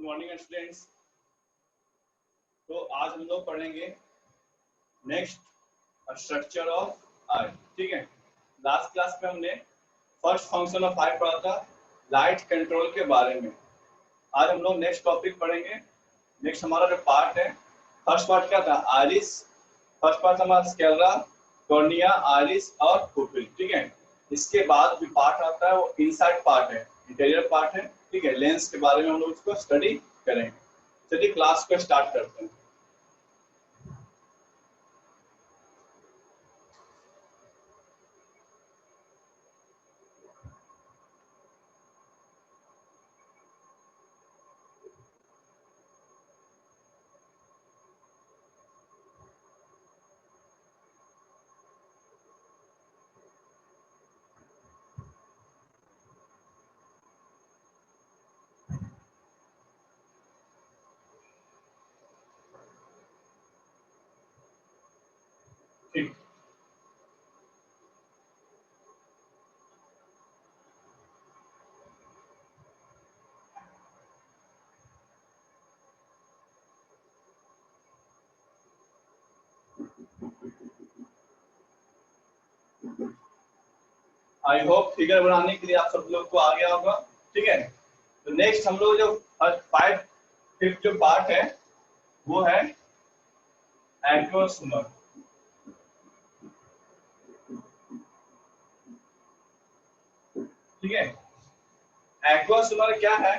Good morning students. तो आज हम लोग पढ़ेंगे नेक्स्ट स्ट्रक्चर ऑफ आई। ठीक है, लास्ट क्लास में हमने फर्स्ट फंक्शन ऑफ आई पढ़ा था, लाइट कंट्रोल के बारे में। आज हम लोग नेक्स्ट टॉपिक पढ़ेंगे। नेक्स्ट हमारा जो पार्ट है, फर्स्ट पार्ट क्या था? आइरिस। फर्स्ट पार्ट हमारा स्क्लेरा, कॉर्निया, आइरिस और पुपिल। ठीक है, इसके बाद जो पार्ट आता है वो इनसाइड पार्ट है, इंटीरियर पार्ट है। ठीक है, लेंस के बारे में हम लोग इसको स्टडी करेंगे। चलिए क्लास को स्टार्ट करते हैं। ठीक, आई होप फिगर बनाने के लिए आप सब लोग को आ गया होगा। ठीक है, तो नेक्स्ट हम लोग जो फाइव फिफ्थ जो पार्ट है वो है एक्वासुमर। ठीक है, एक्वासुमर क्या है?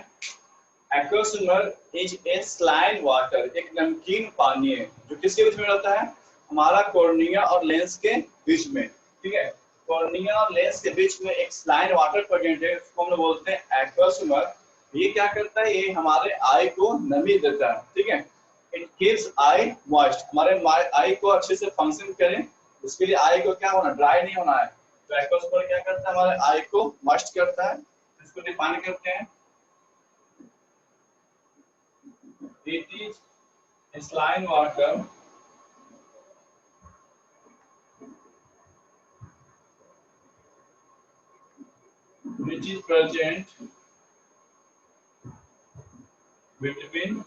एक्वासुमर इज ए स्लाइन वाटर, एक नमकीन पानी है जो किसके बीच में रहता है? हमारा कॉर्निया और लेंस के बीच में। ठीक है, कॉर्निया और लेंस के बीच में एक स्लाइन वाटर प्रेजेंट है, उसको हम लोग बोलते हैं एक्वासुमर। ये क्या करता है? ये हमारे आई को नमी देता है। ठीक है, इट कीप्स आई मॉइस्ट, हमारे आई को अच्छे से फंक्शन करें उसके लिए आई को क्या होना? ड्राई नहीं होना है। तो एक्वासुमर क्या करता है? हमारे आई को मॉइस्ट करता है। इसको डिफाइन करते हैं, it is saline water which is present between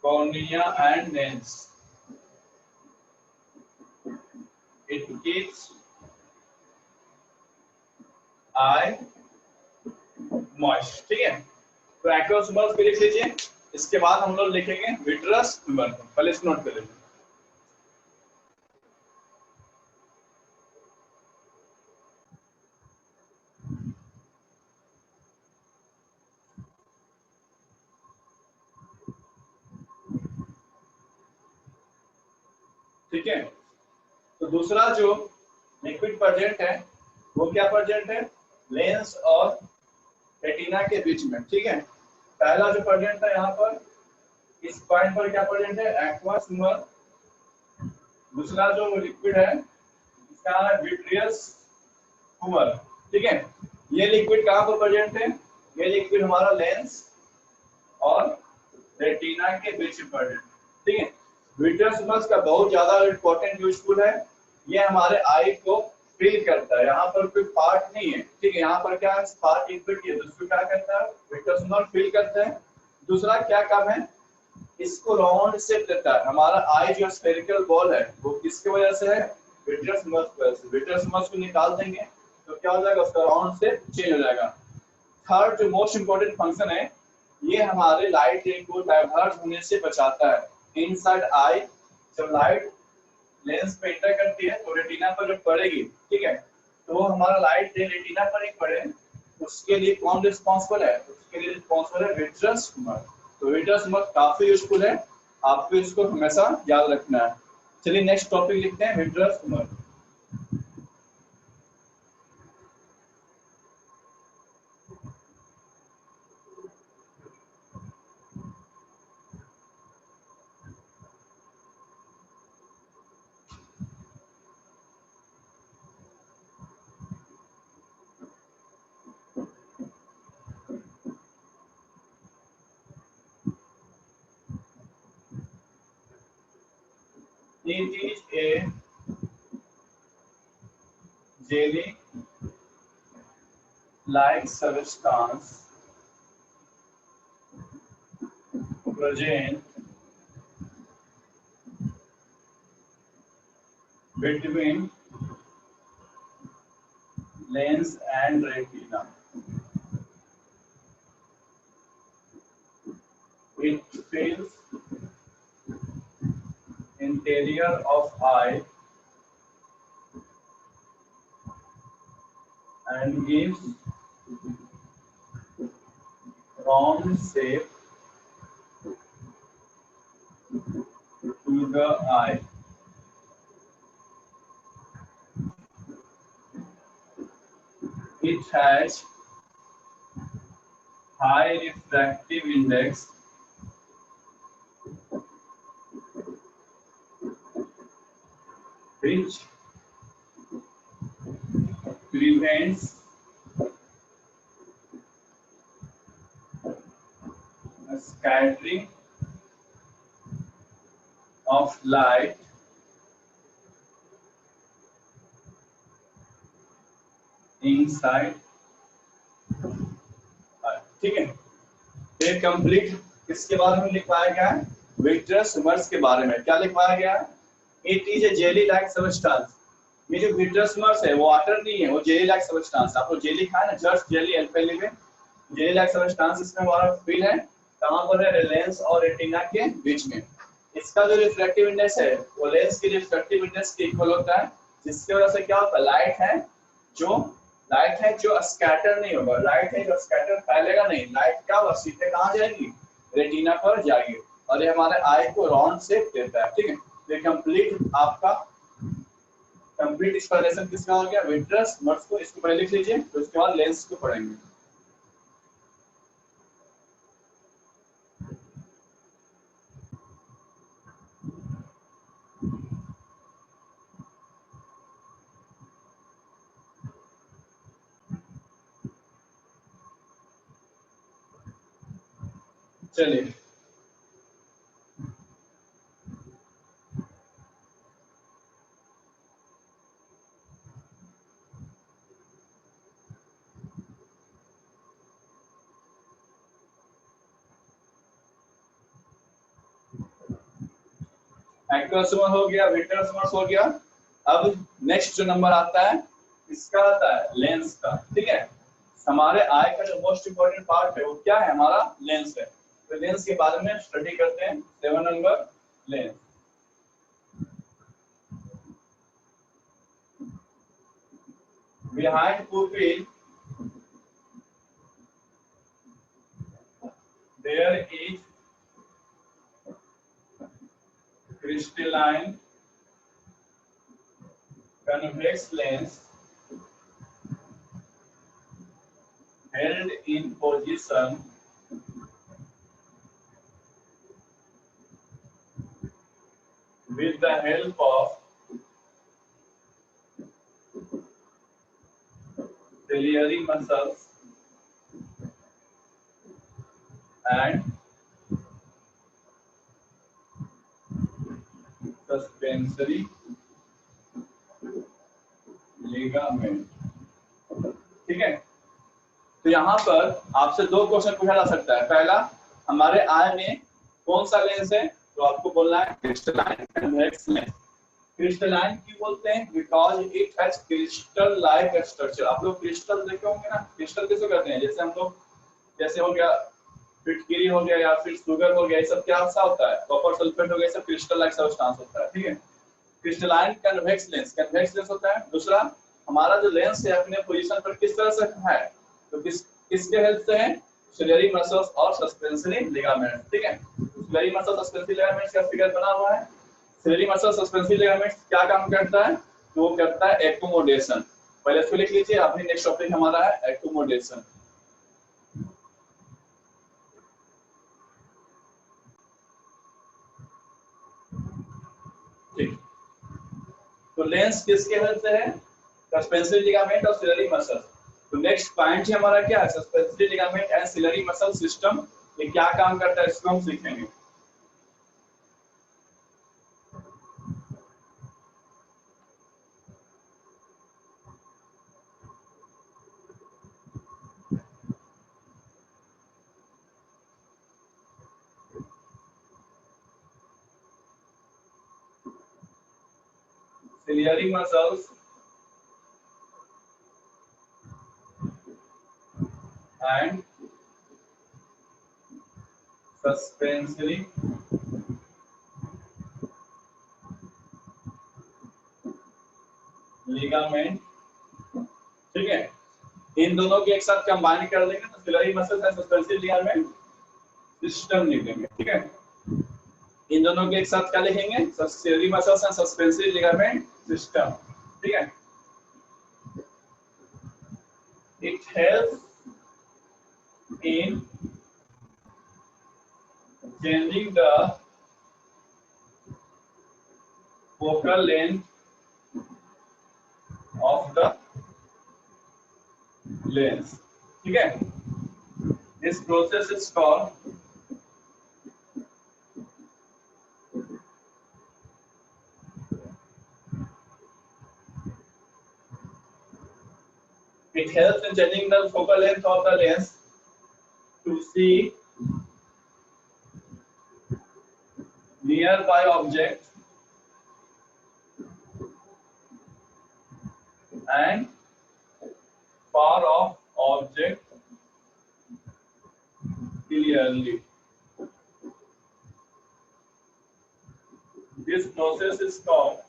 cornea and lens. It keeps eye moist. ठीक है, तो एक्वासुमर को लिख लीजिए। इसके बाद हम लोग लिखेंगे विट्रस ह्यूमर, पहले इसको नोट कर लीजिए। ठीक है, तो दूसरा जो लिक्विड प्रेजेंट है वो क्या प्रेजेंट है? लेंस और रेटिना के बीच में। ठीक है, पहला जो प्रेजेंट है यहाँ पर, इस पॉइंट पर क्या प्रेजेंट है? एक्वासुमर। दूसरा जो लिक्विड है इसका नाम है विट्रियस ह्यूमर। ठीक है, ये लिक्विड कहाँ पर प्रेजेंट है? ये लिक्विड हमारा लेंस और रेटिना के बीच में प्रेजेंट। ठीक है, विट्रियस ह्यूमर का बहुत ज्यादा इंपॉर्टेंट यूजफुल है। ये हमारे आई को फील करता है, यहाँ पर कोई पार्ट नहीं है। ठीक है, यहाँ पर क्या है? पार्ट लिक्विड है, तो उसको क्या करता है? विट्रियस ह्यूमर फील करता है। दूसरा क्या काम है? इसको राउंड शेप देता है। हमारा आई जो स्फेरिकल बॉल है वो किसकी वजह से है? विट्रियस ह्यूमर की वजह से। विट्रियस ह्यूमर को निकाल देंगे तो क्या हो जाएगा? उसका राउंड शेप चेंज हो जाएगा। थर्ड जो मोस्ट इंपोर्टेंट फंक्शन है, ये हमारे लाइट रे को डाइवर्ज होने से बचाता है। इनसाइड आई जब लाइट लेंस पे एंटर करती है तो रेटिना पर जब पड़ेगी, ठीक है, तो हमारा लाइट रे रेटिना पर ही पड़े, उसके लिए कौन रिस्पांसिबल है? उसके लिए रिस्पांसिबल है विट्रियस ह्यूमर। तो विट्रियस ह्यूमर काफी यूजफुल है, आपको इसको हमेशा याद रखना है। चलिए नेक्स्ट टॉपिक लिखते हैं, vitreous humour. It is a jelly like substance present between lens and retina. It fills interior of eye and gives round shape to the eye. It has high refractive index which prevents a scattering of light inside. ठीक है, ये complete किसके बारे में लिखवाया गया है? Vitreous मर्स के बारे में। क्या लिखवाया गया है? It is a jelly like substance. ये जो विट्रस मर्स है वो वाटर नहीं है, वो जेली लाइक सबस्टेंस। आपको जेली खाया ना, जस्ट जेली अल्फेली में जेली लाइक सबस्टेंस इसमें हमारा फील है। कहां पर है? लेंस और रेटिना के बीच में। इसका जो रिफ्रैक्टिव इंडेक्स है वो लेंस की रिफ्रैक्टिव इंडेक्स के इक्वल होता है, जिसकी वजह से क्या होता है? लाइट है जो स्कैटर नहीं होगा, लाइट है जो स्कैटर फैलेगा नहीं। लाइट क्या होगा? सीधे कहाँ जाएगी? रेटिना पर जाएगी और ये हमारे आई को राउंड शेप देता है। ठीक है, ये कंप्लीट आपका कंप्लीट एक्सप्लेनेशन किसका हो गया? विट्रस मर्स को। इसको पहले लिख लीजिए, तो इसके बाद लेंस को पढ़ेंगे। चलिए, एक्टोसोमर हो गया, विट्रसमर्स हो गया। अब नेक्स्ट जो नंबर आता है इसका आता है लेंस का। ठीक है, हमारे आई का जो मोस्ट इंपोर्टेंट पार्ट है वो क्या है? हमारा लेंस है। तो लेंस के बारे में स्टडी करते हैं। 7 number lens. Behind pupil there is crystalline convex lens held in position with the help of ciliary muscles and suspensory ligament। ठीक है, तो यहाँ पर आपसे दो क्वेश्चन पूछा जा सकता है। पहला, हमारे आई में कौन सा लेंस है? तो आपको बोलना है क्रिस्टलाइन कन्वेक्स लेंस। क्रिस्टलाइन क्यों बोलते हैं? Because it has crystal like structure. आप लोग क्रिस्टल देखे होंगे ना, क्रिस्टल किसे कहते हैं? जैसे हम लोग, जैसे हो गया फिटकिरी हो गया या फिर शुगर हो गया, ये सब क्या सा होता है? कॉपर सल्फेट हो गया, सब क्रिस्टल लाइक सब्सटेंस होता है। ठीक है, क्रिस्टलाइन कन्वेक्स लेंस होता है। दूसरा, हमारा जो लेंस है अपने पोजीशन पर किस तरह से है? तो किसके हेल्प से है? सिलियरी मसल्स और सस्पेंसरी लिगामेंट्स। ठीक है, सिलियरी मसल सस्पेंसरी लिगामेंट्स का फिगर बना हुआ है। सिलियरी मसल सस्पेंसरी लिगामेंट्स क्या काम करता है? तो वो करता है एकोमोडेशन। पहले इसको लिख लीजिए, अपनी नेक्स्ट टॉपिक हमारा है एकोमोडेशन। ठीक, तो लेंस किसके हेल्प से है? सस्पेंसरी लिगामेंट और सिलियरी मसल। तो नेक्स्ट पॉइंट है हमारा क्या है? Suspensory ligament and ciliary muscle system. ये क्या काम करता है इसको हम सीखेंगे। ciliary muscles and suspensory ligament, ठीक है। इन दोनों के एक साथ कंबाइन कर देंगे तो ciliary muscles and suspensive ligament system लिखेंगे, ठीक है। इन दोनों के एक साथ क्या लिखेंगे? Ciliary muscles and suspensive ligament system, ठीक है। It helps in changing the focal length of the lens, ठीक है। This process is called it helps in changing the focal length of the lens to see nearby object and far off object clearly. This process is called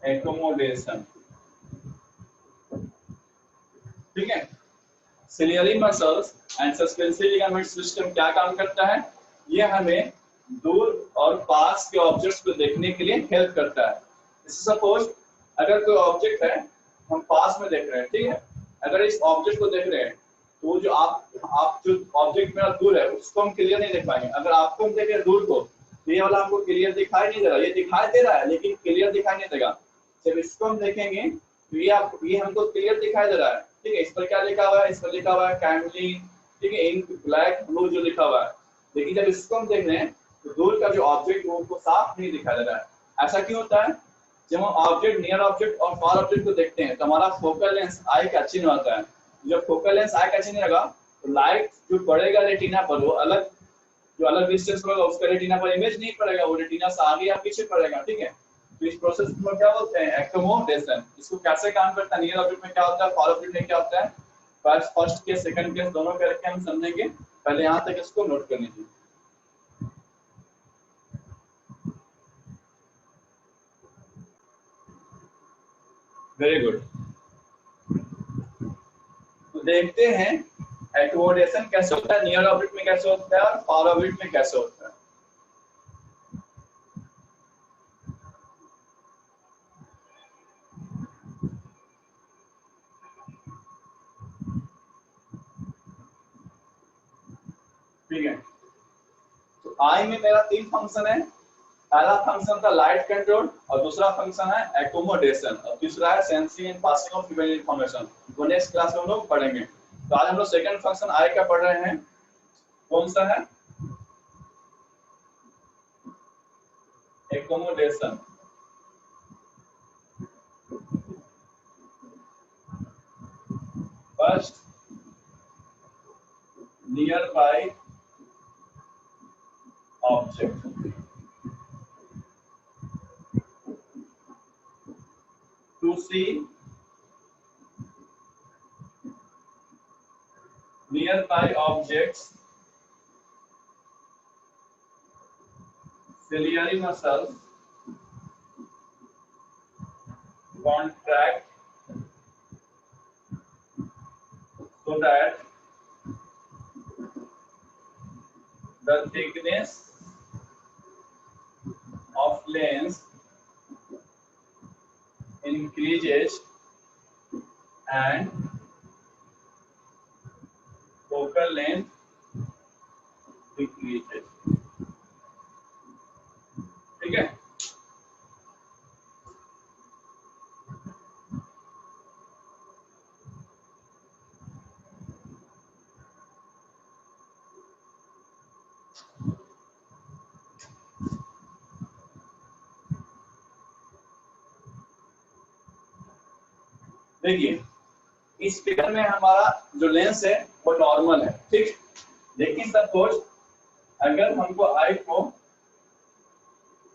accommodation, ठीक है। Ciliary muscles and suspensive ligament system क्या काम करता है? ये हमें दूर और पास के ऑब्जेक्ट्स को देखने के लिए हेल्प करता है। सपोज अगर कोई ऑब्जेक्ट है, हम पास में देख रहे हैं, ठीक है। अगर इस ऑब्जेक्ट को देख रहे हैं तो जो आप जो ऑब्जेक्ट मेरा दूर है उसको हम क्लियर नहीं देख पाएंगे। अगर आपको हम देख रहे हैं दूर को तो ये वाला हमको क्लियर दिखाई नहीं दे रहा, ये दिखाई दे रहा है लेकिन क्लियर दिखाई नहीं देगा। जब इसको हम देखेंगे तो ये हमको क्लियर दिखाई दे रहा है, ठीक है। इस पर क्या लिखा हुआ है? इस पर लिखा हुआ है काइंडली, ठीक है, इन ब्लैक ब्लू जो लिखा हुआ है। लेकिन जब इसको हम देख रहे हैं तो दूर का जो ऑब्जेक्ट वो हमको साफ नहीं दिखाई दे रहा है। ऐसा क्यों होता है? जब हम ऑब्जेक्ट, नियर ऑब्जेक्ट और फार ऑब्जेक्ट को देखते हैं तो हमारा फोकल लेंस आई का चिन्ह होता है। जब फोकल लेंस आई का चिन्ह रहेगा तो लाइट जो पड़ेगा रेटिना पर वो अलग डिस्टेंस पर होगा, उसका रेटिना पर इमेज नहीं पड़ेगा, वो रेटिना से आगे या पीछे पड़ेगा, ठीक है। तो इस प्रोसेस को क्या बोलते हैं? एक्कोमोडेशन। इसको कैसे काम करता है? नियर ऑब्जेक्ट में क्या होता है, फार ऑब्जेक्ट में क्या होता है? फर्स्ट केस सेकंड केस दोनों करके हम समझेंगे। पहले यहाँ तक इसको नोट कर लीजिए। Very good. तो देखते हैं एक्कोमोडेशन कैसे होता है, नियर ऑब्जेक्ट में कैसे होता है और फार ऑब्जेक्ट में कैसे होता है। ठीक है, तो आई में मेरा 3 फंक्शन है। पहला फंक्शन था लाइट कंट्रोल और दूसरा फंक्शन है एक्कोमोडेशन और तीसरा है sensing and passing of given information. वो नेक्स्ट क्लास में हम लोग पढ़ेंगे। तो आज हम लोग सेकंड फंक्शन आई का पढ़ रहे हैं। कौन सा है? Accommodation. First nearby object, to see nearby objects, ciliary muscles contract so that the thickness of lens increases and focal length decreases, ठीक है। देखिए इस फिगर में हमारा जो लेंस है वो नॉर्मल है, ठीक। लेकिन सपोज अगर हमको आई को,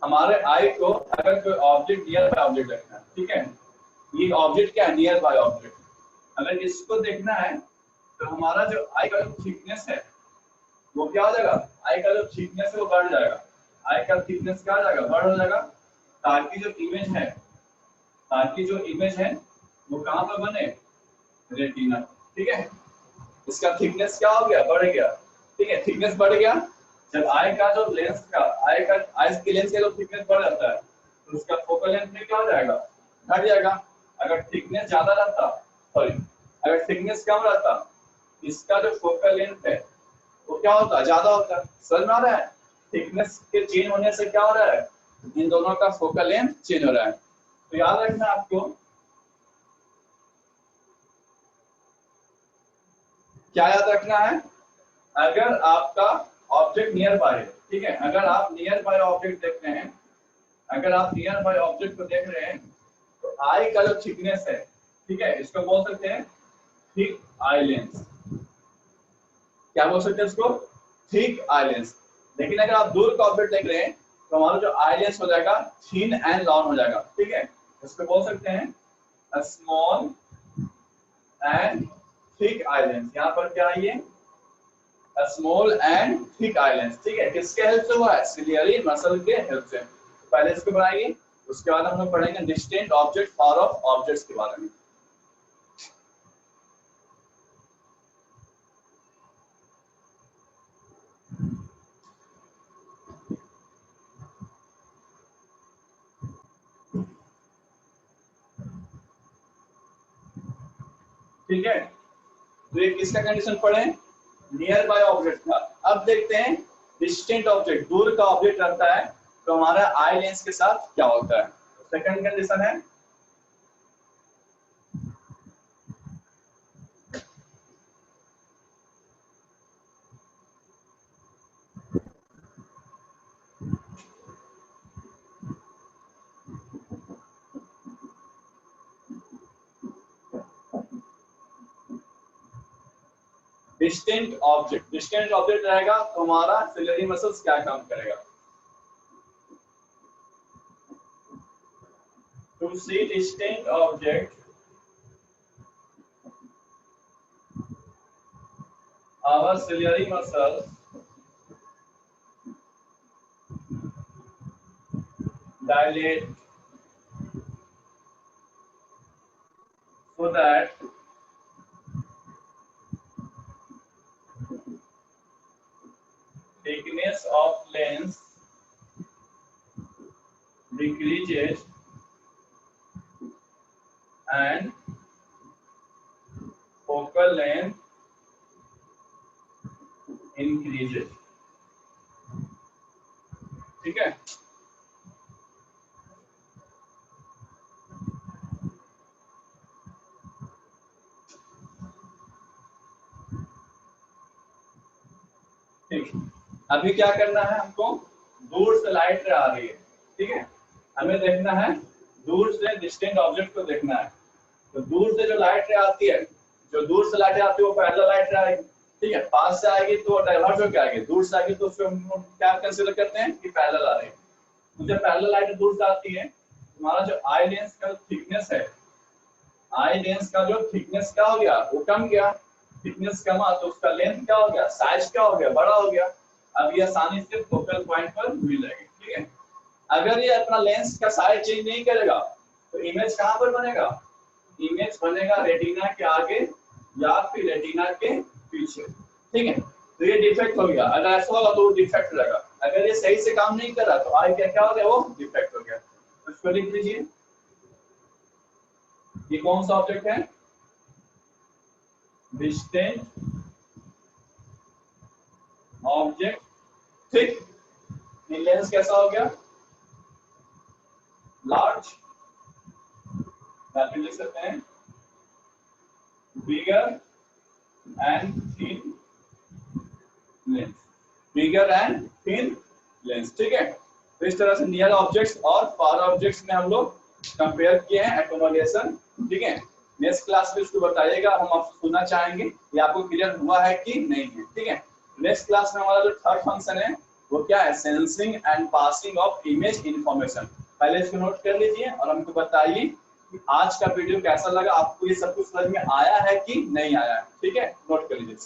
हमारे आई को अगर कोई ऑब्जेक्ट नियर बाय ऑब्जेक्ट रखना है, ठीक है, ये ऑब्जेक्ट क्या है, नियर बाय ऑब्जेक्ट, अगर इसको देखना है तो हमारा जो आई का जो थिकनेस है वो क्या हो जाएगा, आई का जो थिकनेस है वो बढ़ जाएगा, आई का थिकनेस क्या हो जाएगा, बढ़ हो जाएगा, ताकि जो इमेज है, ताकि जो इमेज है वो कहाँ पर बने, रेटिना, ठीक है। इसका थिकनेस क्या हो गया, बढ़ गया, ठीक है, थिकनेस बढ़ गया। जब आई का जो लेंस का, आई का, आई की लेंस का जो थिकनेस बढ़ जाता है तो उसका फोकल लेंथ में क्या हो जाएगा, घट जाएगा। अगर थिकनेस ज्यादा रहता, सॉरी, अगर थिकनेस कम रहता, इसका जो फोकल लेंथ है वो क्या होता, ज्यादा होता। समझ में आ रहा है, थिकनेस के चेंज होने से क्या हो रहा है, इन दोनों का फोकल लेंथ चेंज हो रहा है। तो याद रखना आपको, क्या याद रखना है, अगर आपका ऑब्जेक्ट नियर बाय है, ठीक है, अगर आप नियर बाय ऑब्जेक्ट देख रहे हैं, अगर आप नियर बाय ऑब्जेक्ट को देख रहे हैं तो आई का जो थिकनेस है, ठीक है, इसको बोल सकते हैं थिक आई लेंस। क्या बोल सकते हैं इसको, थिक आई लेंस। लेकिन अगर आप दूर का ऑब्जेक्ट देख रहे हैं तो हमारा जो आई लेंस हो जाएगा थिन एंड लॉन्ग हो जाएगा, ठीक है, इसको बोल सकते हैं small and thick eye lens. यहाँ पर क्या है, ये small and thick eye lens, ठीक है, किसके हेल्प से हुआ है, सिलियरी मसल के हेल्प से। तो पहले इसको बनाइए, उसके बाद हम लोग पढ़ेंगे distant object, far of objects के बारे में। ठीक है, तो ये किसका कंडीशन पढ़े, नियर बाय ऑब्जेक्ट का। अब देखते हैं डिस्टेंट ऑब्जेक्ट, दूर का ऑब्जेक्ट रहता है तो हमारा आई लेंस के साथ क्या होता है। सेकंड कंडीशन है डिस्टेंट ऑब्जेक्ट। डिस्टेंट ऑब्जेक्ट रहेगा तो हमारा सिलियरी मसल्स क्या काम करेगा, to see distant object our ciliary muscles dilate so that thickness of lens decreases and focal length increases, ठीक है। ठीक, अभी क्या करना है हमको, दूर से लाइट आ रही है, ठीक है, हमें देखना है दूर से डिस्टेंट ऑब्जेक्ट को देखना है। तो दूर से जो लाइट आती है, जो दूर से लाइट आती है वो पैरेलल लाइट आएगी, ठीक है, पास से आएगी तो डाइवर्ज होकर आएगी, दूर से आएगी तो उसको हम क्या कंसीडर करते हैं कि पैरेलल आ रही है। तो जब पैरेलल लाइट दूर से आती है, हमारा जो आई लेंस का थिकनेस है, आई लेंस का जो थिकनेस क्या हो गया, वो कम गया, थिकनेस कमा तो उसका लेंथ क्या हो गया, साइज क्या हो गया, बड़ा हो गया। अब ये आसानी से फोकल पॉइंट पर मिल जाएगी, ठीक है। अगर ये अपना लेंस का साइज चेंज नहीं करेगा तो इमेज कहाँ पर बनेगा, इमेज बनेगा रेटिना के आगे या फिर रेटिना के पीछे, ठीक है। तो ये डिफेक्ट हो गया, अगर ऐसा होगा तो डिफेक्ट रहेगा। अगर ये सही से काम नहीं कर रहा तो आई क्या हो गया, वो डिफेक्ट हो गया। उसको लिख लीजिए, ये कौन सा ऑब्जेक्ट है, डिस्टेंट ऑब्जेक्ट, ठीक। लेंस कैसा हो गया, लार्ज, लिख सकते हैं bigger and thin lens, bigger and thin lens, ठीक है। तो इस तरह से नियर ऑब्जेक्ट्स और फार ऑब्जेक्ट्स में हम लोग कंपेयर किए हैं एकोमोडेशन, ठीक है। नेक्स्ट क्लास में इसको बताइएगा, हम आपसे सुनना चाहेंगे ये आपको क्लियर हुआ है कि नहीं है, ठीक है। नेक्स्ट क्लास में हमारा जो थर्ड फंक्शन है वो क्या है, sensing and passing of image information. पहले इसको नोट कर लीजिए और हमको बताइए कि आज का वीडियो कैसा लगा, आपको ये सब कुछ समझ में आया है कि नहीं आया है। ठीक है, नोट कर लीजिए।